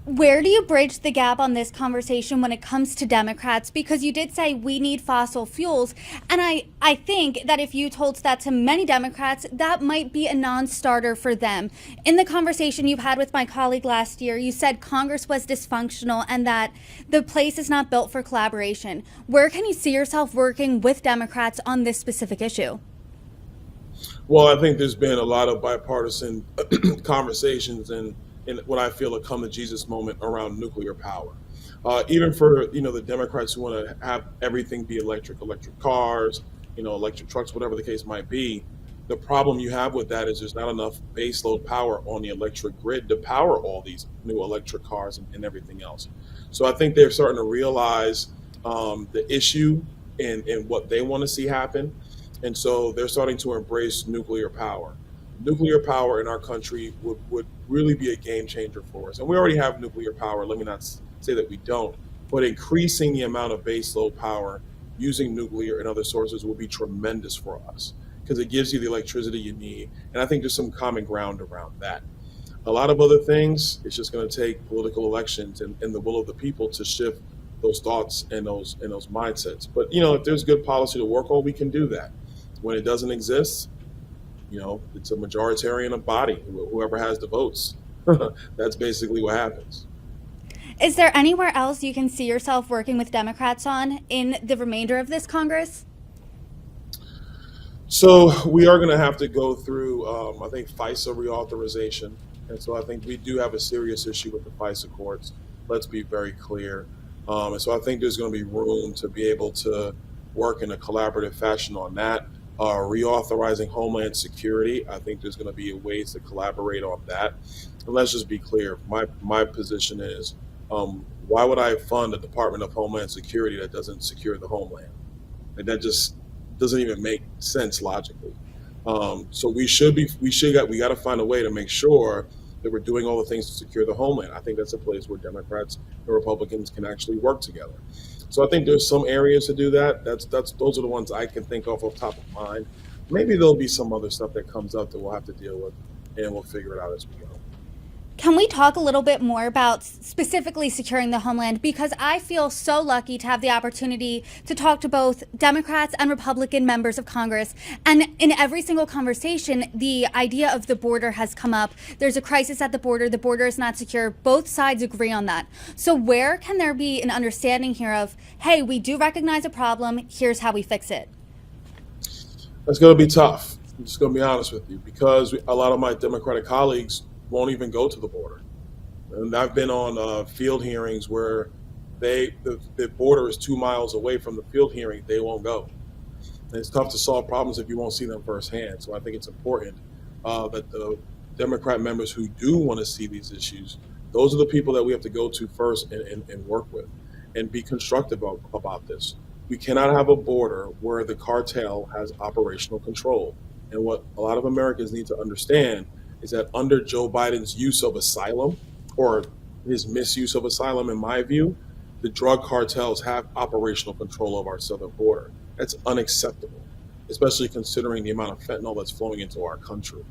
Where do you bridge the gap on this conversation when it comes to Democrats? Because you did say we need fossil fuels. And I think that if you told that to many Democrats, that might be a non starter for them. In the conversation you had with my colleague last year, you said Congress was dysfunctional and that the place is not built for collaboration. Where can you see yourself working with Democrats on this specific issue? Well, I think there's been a lot of bipartisan conversations and in what I feel a come to Jesus moment around nuclear power. Even for the Democrats who want to have everything be electric cars, electric trucks, whatever the case might be. The problem you have with that is there's not enough baseload power on the electric grid to power all these new electric cars and everything else. So I think they're starting to realize the issue and what they want to see happen. And so they're starting to embrace nuclear power. Nuclear power in our country would really be a game changer for us. And we already have nuclear power. Let me not say that we don't. But increasing the amount of baseload power using nuclear and other sources will be tremendous for us because it gives you the electricity you need. And I think there's some common ground around that. A lot of other things, it's just going to take political elections and the will of the people to shift those thoughts and those mindsets. But if there's good policy to work on, we can do that. When it doesn't exist, it's a majoritarian body, whoever has the votes. That's basically what happens. Is there anywhere else you can see yourself working with Democrats on in the remainder of this Congress? So we are going to have to go through, I think, FISA reauthorization. And so I think we do have a serious issue with the FISA courts. Let's be very clear. And so I think there's going to be room to be able to work in a collaborative fashion on that. Reauthorizing Homeland Security, I think there's going to be ways to collaborate on that. And let's just be clear. My position is, why would I fund a Department of Homeland Security that doesn't secure the homeland? Like, that just doesn't even make sense logically. So we got to find a way to make sure that we're doing all the things to secure the homeland. I think that's a place where Democrats and Republicans can actually work together. So I think there's some areas to do that. Those are the ones I can think of off top of mind. Maybe there'll be some other stuff that comes up that we'll have to deal with, and we'll figure it out as we go. Can we talk a little bit more about specifically securing the homeland? Because I feel so lucky to have the opportunity to talk to both Democrats and Republican members of Congress. And in every single conversation, the idea of the border has come up. There's a crisis at the border is not secure. Both sides agree on that. So where can there be an understanding here of, hey, we do recognize a problem, here's how we fix it? That's going to be tough. I'm just going to be honest with you, because a lot of my Democratic colleagues won't even go to the border. And I've been on field hearings where the border is 2 miles away from the field hearing. They won't go. And it's tough to solve problems if you won't see them firsthand. So I think it's important that the Democrat members who do want to see these issues, those are the people that we have to go to first and work with and be constructive about this. We cannot have a border where the cartel has operational control. And what a lot of Americans need to understand is that under Joe Biden's use of asylum, or his misuse of asylum, in my view, the drug cartels have operational control of our southern border. That's unacceptable, especially considering the amount of fentanyl that's flowing into our country.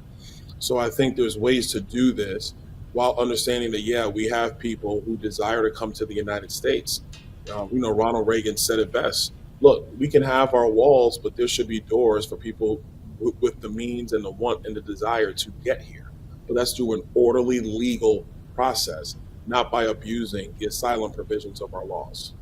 So I think there's ways to do this while understanding that, yeah, we have people who desire to come to the United States. Ronald Reagan said it best. Look, we can have our walls, but there should be doors for people with the means and the want and the desire to get here. But that's through an orderly legal process, not by abusing the asylum provisions of our laws.